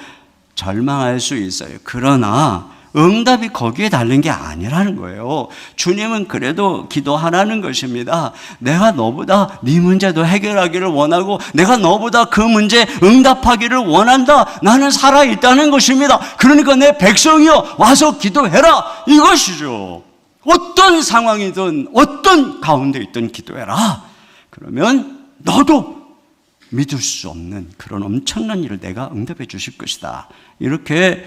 절망할 수 있어요. 그러나 응답이 거기에 달린 게 아니라는 거예요. 주님은 그래도 기도하라는 것입니다. 내가 너보다 네 문제도 해결하기를 원하고 내가 너보다 그 문제에 응답하기를 원한다. 나는 살아있다는 것입니다. 그러니까 내 백성이여 와서 기도해라. 이것이죠. 어떤 상황이든 어떤 가운데 있든 기도해라. 그러면 너도 믿을 수 없는 그런 엄청난 일을 내가 응답해 주실 것이다. 이렇게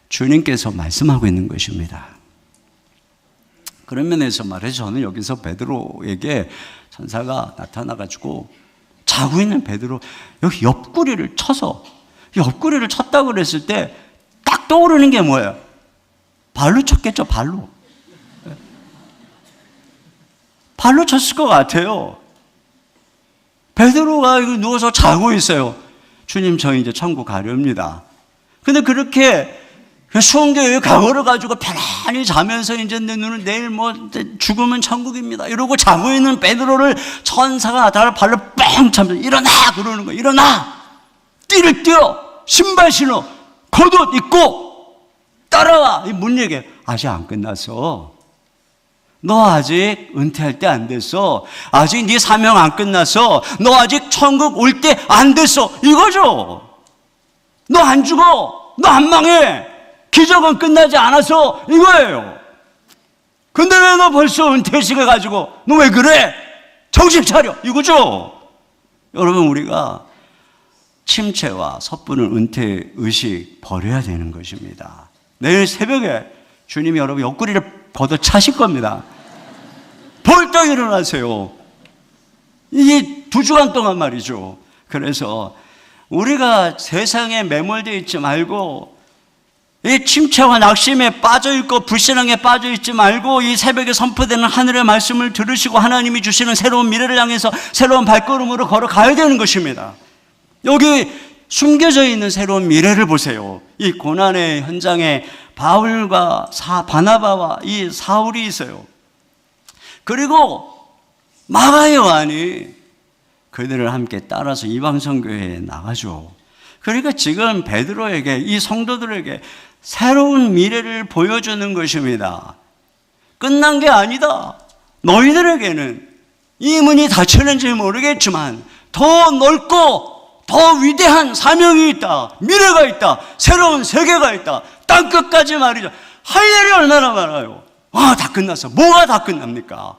주님께서 말씀하고 있는 것입니다. 그런 면에서 말해서 저는 여기서 베드로에게 천사가 나타나가지고 자고 있는 베드로 여기 옆구리를 쳐서 옆구리를 쳤다고 그랬을 때 딱 떠오르는 게 뭐예요? 발로 쳤겠죠. 발로 쳤을 것 같아요. 베드로가 누워서 자고 있어요. 주님, 저 이제 천국 가렵니다. 근데 그렇게 수원교회 강어를 가지고 편안히 자면서 이제 내 눈은 내일 죽으면 천국입니다 이러고 자고 있는 베드로를 천사가 나타나 발로 뻥 차면서 일어나 그러는 거예요. 일어나, 띠를 띄어, 신발 신어, 겉옷 입고 따라와. 이 뭔 얘기예요? 아직 안 끝났어. 너 아직 은퇴할 때 안 됐어. 아직 네 사명 안 끝났어. 너 아직 천국 올 때 안 됐어. 이거죠. 너 안 죽어. 너 안 망해. 기적은 끝나지 않아서 이거예요. 근데 왜 너 벌써 은퇴식을 가지고 너 왜 그래? 정신 차려. 이거죠. 여러분, 우리가 침체와 섣부른 은퇴 의식 버려야 되는 것입니다. 내일 새벽에 주님이 여러분 옆구리를 걷어 차실 겁니다. 벌떡 일어나세요. 이게 2주간 동안 말이죠. 그래서 우리가 세상에 매몰되어 있지 말고 이 침체와 낙심에 빠져있고 불신앙에 빠져있지 말고 이 새벽에 선포되는 하늘의 말씀을 들으시고 하나님이 주시는 새로운 미래를 향해서 새로운 발걸음으로 걸어가야 되는 것입니다. 여기 숨겨져 있는 새로운 미래를 보세요. 이 고난의 현장에 바울과 바나바와 이 사울이 있어요. 그리고 마가 요한이 그들을 함께 따라서 이방 선교회에 나가죠. 그러니까 지금 베드로에게, 이 성도들에게 새로운 미래를 보여주는 것입니다. 끝난 게 아니다. 너희들에게는 이 문이 닫혔는지 모르겠지만 더 넓고 더 위대한 사명이 있다. 미래가 있다. 새로운 세계가 있다. 땅끝까지 말이죠. 할 일이 얼마나 많아요. 다 끝났어. 뭐가 다 끝납니까?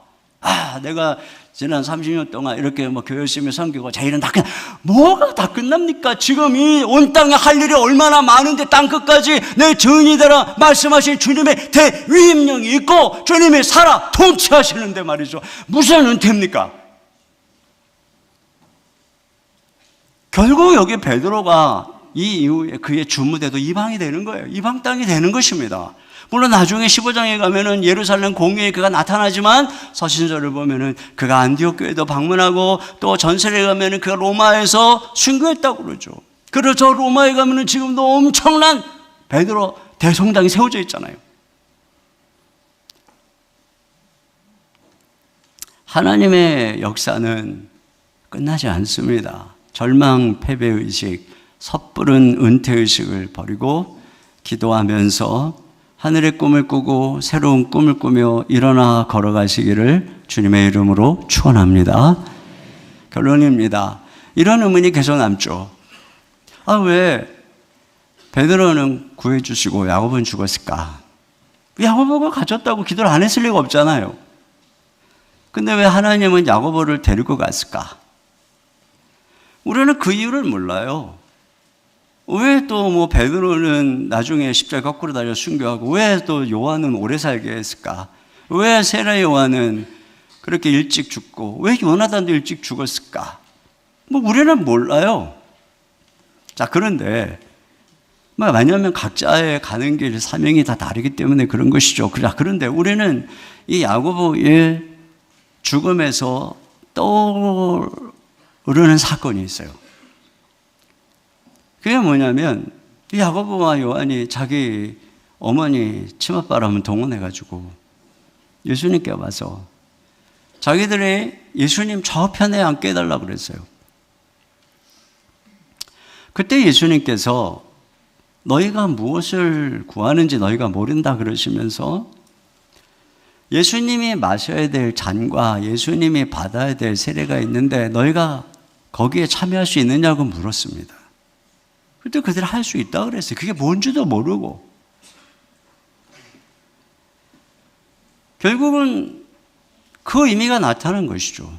내가 지난 30년 동안 이렇게 교회 열심히 섬기고 제 일은 다 끝나. 뭐가 다 끝납니까? 지금 이 온 땅에 할 일이 얼마나 많은데 땅끝까지 내 증인이 되라 말씀하신 주님의 대위임령이 있고 주님이 살아 통치하시는데 말이죠. 무슨 은퇴입니까? 결국 여기 베드로가 이 이후에 그의 주무대도 이방이 되는 거예요. 이방 땅이 되는 것입니다. 물론 나중에 15장에 가면은 예루살렘 공회에 그가 나타나지만 서신서를 보면은 그가 안디옥 교회도 방문하고 또 전설에 가면은 그가 로마에서 순교했다고 그러죠. 그래서 로마에 가면은 지금도 엄청난 베드로 대성당이 세워져 있잖아요. 하나님의 역사는 끝나지 않습니다. 절망, 패배의식, 섣부른 은퇴의식을 버리고 기도하면서 하늘의 꿈을 꾸고 새로운 꿈을 꾸며 일어나 걸어가시기를 주님의 이름으로 축원합니다. 결론입니다. 이런 의문이 계속 남죠. 왜 베드로는 구해주시고 야곱은 죽었을까? 야고보가 가졌다고 기도를 안 했을 리가 없잖아요. 근데 왜 하나님은 야고보를 데리고 갔을까? 우리는 그 이유를 몰라요. 왜 또 베드로는 나중에 십자가 거꾸로 달려 순교하고 왜 또 요한은 오래 살게 했을까? 왜 세라 요한은 그렇게 일찍 죽고 왜 요나단도 일찍 죽었을까? 우리는 몰라요. 자, 그런데 왜냐하면 각자의 가는 길 사명이 다 다르기 때문에 그런 것이죠. 그런데 우리는 이 야고보의 죽음에서 떠오르는 사건이 있어요. 그게 뭐냐면 야고보와 요한이 자기 어머니 치맛바람을 동원해가지고 예수님께 와서 자기들이 예수님 좌우편에 앉게 해달라고 그랬어요. 그때 예수님께서 너희가 무엇을 구하는지 너희가 모른다 그러시면서 예수님이 마셔야 될 잔과 예수님이 받아야 될 세례가 있는데 너희가 거기에 참여할 수 있느냐고 물었습니다. 그때 그들이 할 수 있다고 그랬어요. 그게 뭔지도 모르고. 결국은 그 의미가 나타난 것이죠.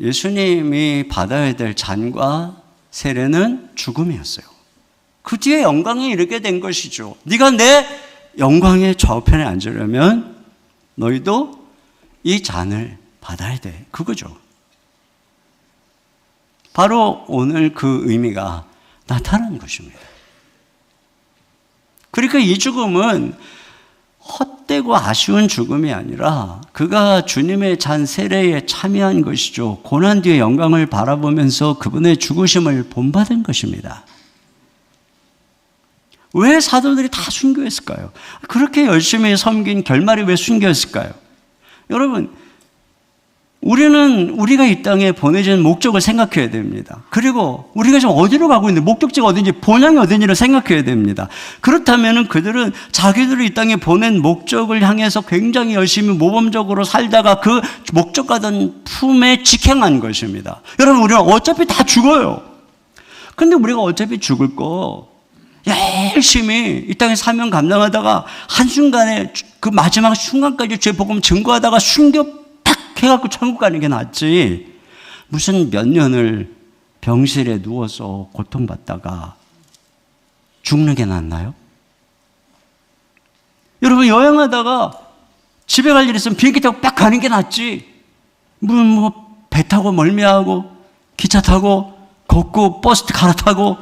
예수님이 받아야 될 잔과 세례는 죽음이었어요. 그 뒤에 영광이 이렇게 된 것이죠. 네가 내 영광의 좌우편에 앉으려면 너희도 이 잔을 받아야 돼. 그거죠. 바로 오늘 그 의미가 나타난 것입니다. 그러니까 이 죽음은 헛되고 아쉬운 죽음이 아니라 그가 주님의 잔 세례에 참여한 것이죠. 고난 뒤의 영광을 바라보면서 그분의 죽으심을 본받은 것입니다. 왜 사도들이 다 순교했을까요? 그렇게 열심히 섬긴 결말이 왜 순교했을까요? 여러분, 우리는 우리가 이 땅에 보내진 목적을 생각해야 됩니다. 그리고 우리가 지금 어디로 가고 있는지, 목적지가 어딘지, 본향이 어딘지를 생각해야 됩니다. 그렇다면 그들은 자기들이 이 땅에 보낸 목적을 향해서 굉장히 열심히 모범적으로 살다가 그 목적 가던 품에 직행한 것입니다. 여러분, 우리는 어차피 다 죽어요. 근데 우리가 어차피 죽을 거 열심히 이 땅에 사명 감당하다가 한순간에 그 마지막 순간까지 죄 복음 증거하다가 순교 해갖고 천국 가는 게 낫지. 무슨 몇 년을 병실에 누워서 고통받다가 죽는 게 낫나요? 여러분, 여행하다가 집에 갈 일 있으면 비행기 타고 딱 가는 게 낫지. 배 타고 멀미하고 기차 타고 걷고 버스 갈아타고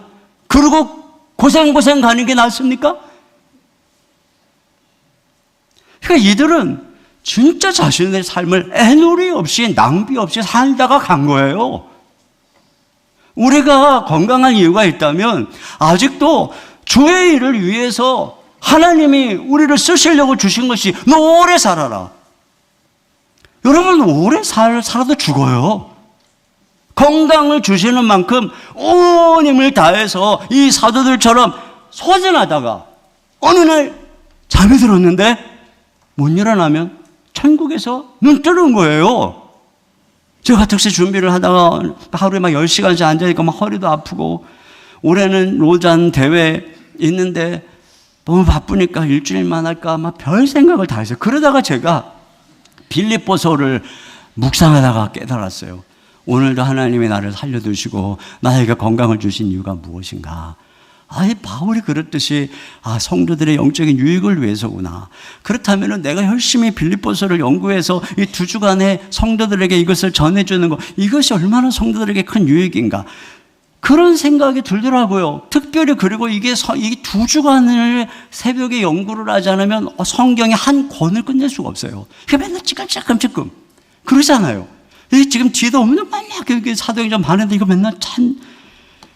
그러고 고생 가는 게 낫습니까? 그러니까 이들은 진짜 자신의 삶을 애누리 없이 낭비 없이 살다가 간 거예요. 우리가 건강한 이유가 있다면 아직도 주의 일을 위해서 하나님이 우리를 쓰시려고 주신 것이 너 오래 살아라. 여러분, 오래 살아도 죽어요. 건강을 주시는 만큼 온 힘을 다해서 이 사도들처럼 소진하다가 어느 날 잠이 들었는데 못 일어나면 천국에서 눈 뜨는 거예요. 제가 특히 준비를 하다가 하루에 막 10시간씩 앉아있고 막 허리도 아프고, 올해는 로잔 대회 있는데 너무 바쁘니까 일주일만 할까 막 별 생각을 다 했어요. 그러다가 제가 빌립보서를 묵상하다가 깨달았어요. 오늘도 하나님이 나를 살려두시고 나에게 건강을 주신 이유가 무엇인가? 바울이 그랬듯이 성도들의 영적인 유익을 위해서구나. 그렇다면 내가 열심히 빌립보서를 연구해서 이 2주간에 성도들에게 이것을 전해주는 것, 이것이 얼마나 성도들에게 큰 유익인가. 그런 생각이 들더라고요. 특별히 그리고 이게 2주간을 새벽에 연구를 하지 않으면 성경의 한 권을 끝낼 수가 없어요. 그러니까 맨날 찌끔찌끔 그러잖아요. 지금 뒤에도 없는 맨날 사도행전 많은데 이거 맨날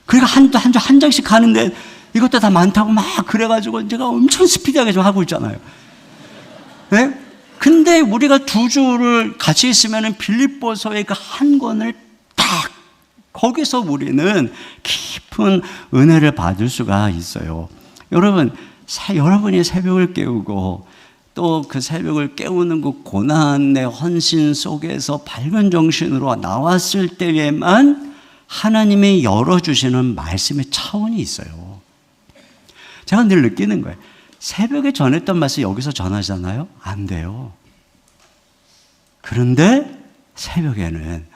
그러니까 한 장씩 하는데 이것도 다 많다고 막 그래가지고 제가 엄청 스피디하게 좀 하고 있잖아요. 네? 근데 우리가 2주를 같이 있으면 빌립보서의 그 한 권을 딱 거기서 우리는 깊은 은혜를 받을 수가 있어요. 여러분, 여러분이 새벽을 깨우고 또 그 새벽을 깨우는 그 고난의 헌신 속에서 밝은 정신으로 나왔을 때에만 하나님이 열어주시는 말씀의 차원이 있어요. 제가 늘 느끼는 거예요. 새벽에 전했던 말씀 여기서 전하잖아요? 안 돼요. 그런데 새벽에는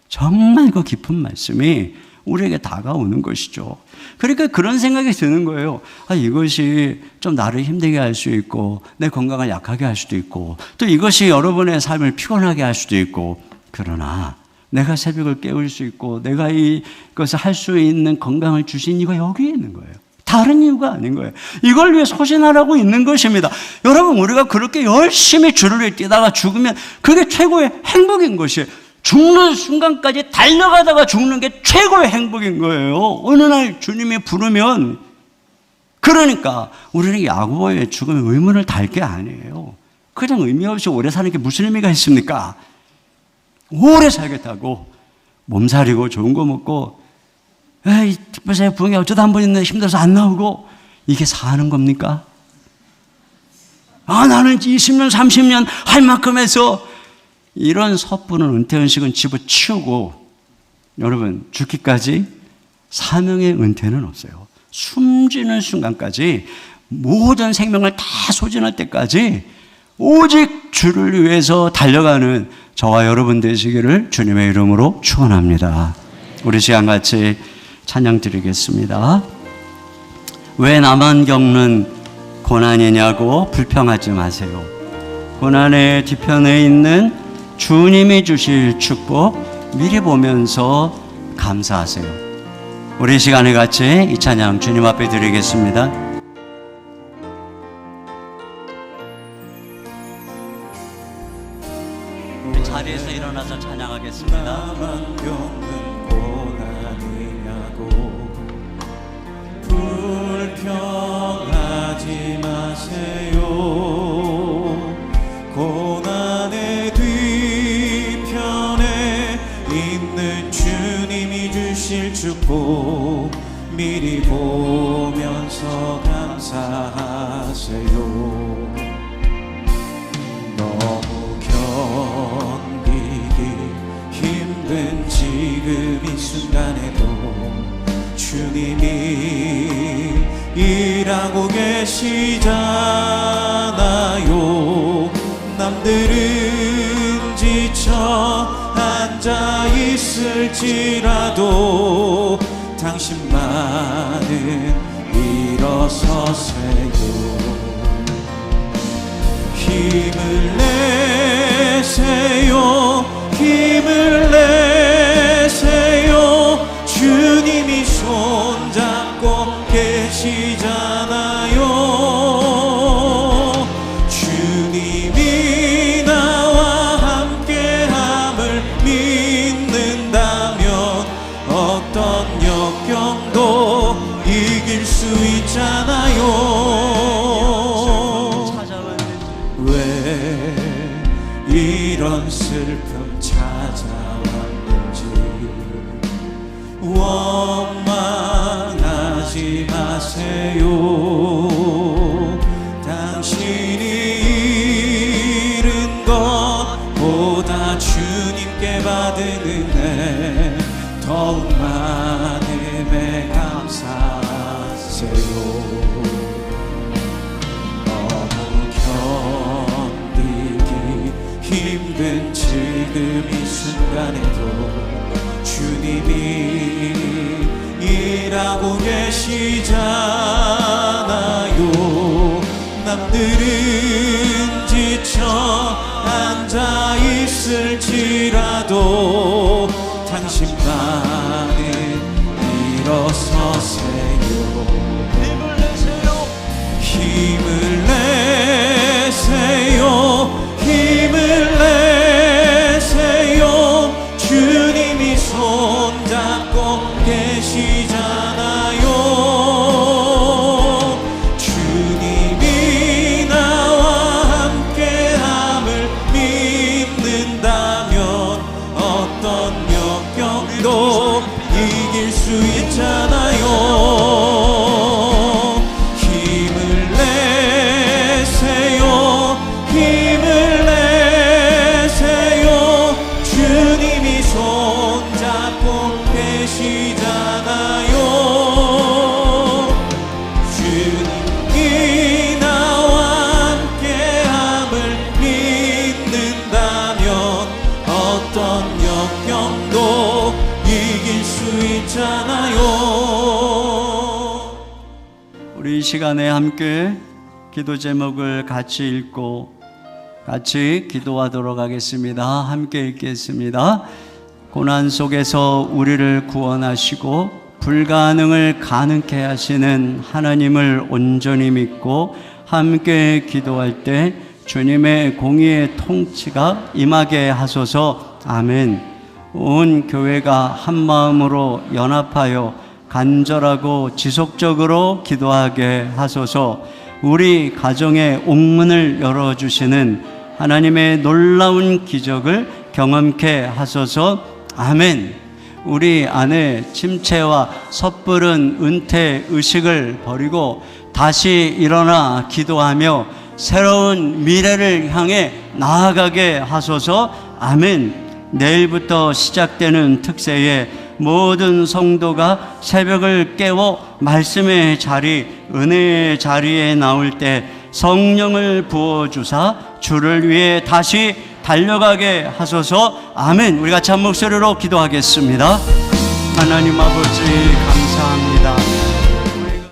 정말 그 깊은 말씀이 우리에게 다가오는 것이죠. 그러니까 그런 생각이 드는 거예요. 이것이 좀 나를 힘들게 할 수 있고 내 건강을 약하게 할 수도 있고 또 이것이 여러분의 삶을 피곤하게 할 수도 있고, 그러나 내가 새벽을 깨울 수 있고 내가 이것을 할 수 있는 건강을 주신 이유가 여기에 있는 거예요. 다른 이유가 아닌 거예요. 이걸 위해 소신하라고 있는 것입니다. 여러분, 우리가 그렇게 열심히 주를 위해 뛰다가 죽으면 그게 최고의 행복인 것이에요. 죽는 순간까지 달려가다가 죽는 게 최고의 행복인 거예요. 어느 날 주님이 부르면, 그러니까 우리는 야고보의 죽음에 의문을 달 게 아니에요. 그냥 의미 없이 오래 사는 게 무슨 의미가 있습니까? 오래 살겠다고 몸살이고 좋은 거 먹고 특별히 부흥회 어쩌다 한 번 있는데 힘들어서 안 나오고, 이게 사는 겁니까? 나는 20년 30년 할 만큼 해서, 이런 섣부른 은퇴의식은 집어치우고, 여러분, 죽기까지 사명의 은퇴는 없어요. 숨지는 순간까지 모든 생명을 다 소진할 때까지 오직 주를 위해서 달려가는 저와 여러분 되시기를 주님의 이름으로 축원합니다. 우리 시간 같이 찬양 드리겠습니다. 왜 나만 겪는 고난이냐고 불평하지 마세요. 고난의 뒤편에 있는 주님이 주실 축복 미리 보면서 감사하세요. 우리 시간에 같이 이 찬양 주님 앞에 드리겠습니다. 자리에서 일어나서 찬양하겠습니다. 나만 겪는 고난이냐고 불평하지 마세요. 고난의 뒤편에 있는 주님이 주실 축복 미리 보면서 감사하세요. 너무 견디기 힘든 지금 이 순간에도 주님이 일하고 계시잖아요. 남들은 지쳐 앉아 있을지라도 당신만은 일어서세요. 힘을 내세요. 힘을 내세요. 주님이 손잡고 계시잖아요. 주님이 나와 함께함을 믿는다면 어떤 있잖아요. 찾아왔는지 왜 이런 슬픔 찾아왔는지 원망하지 마세요. 당신이 잃은 것보다 주님께 받은 은혜 더욱 많음에 감사하세요. 너무 견디기 힘든 지금 이 순간에도 주님이 일하고 계시잖아요. 남들은 지쳐 앉아 있을지라도 당신만은 일어서세요. 힘을 내세요. 힘을 내세요. 주님이 손잡고 계시잖아요. 주님이 나와 함께함을 믿는다면 어떤 역경도 이길 수 있잖아요. 힘을 내세요. 힘을 내세요. 주님이 손잡고 계시잖아요. 주님이 나와 함께함을 믿는다면 어떤 역경도 이길 수 있잖아요. 우리 이 시간에 함께 기도 제목을 같이 읽고 같이 기도하도록 하겠습니다. 함께 읽겠습니다. 고난 속에서 우리를 구원하시고 불가능을 가능케 하시는 하나님을 온전히 믿고 함께 기도할 때 주님의 공의의 통치가 임하게 하소서. 아멘. 온 교회가 한 마음으로 연합하여 간절하고 지속적으로 기도하게 하소서. 우리 가정의 옥문을 열어주시는 하나님의 놀라운 기적을 경험케 하소서. 아멘. 우리 안에 침체와 섣부른 은퇴 의식을 버리고 다시 일어나 기도하며 새로운 미래를 향해 나아가게 하소서. 아멘. 내일부터 시작되는 특세에 모든 성도가 새벽을 깨워 말씀의 자리, 은혜의 자리에 나올 때 성령을 부어주사 주를 위해 다시 달려가게 하소서. 아멘. 우리 같이 한 목소리로 기도하겠습니다. 하나님 아버지 감사합니다.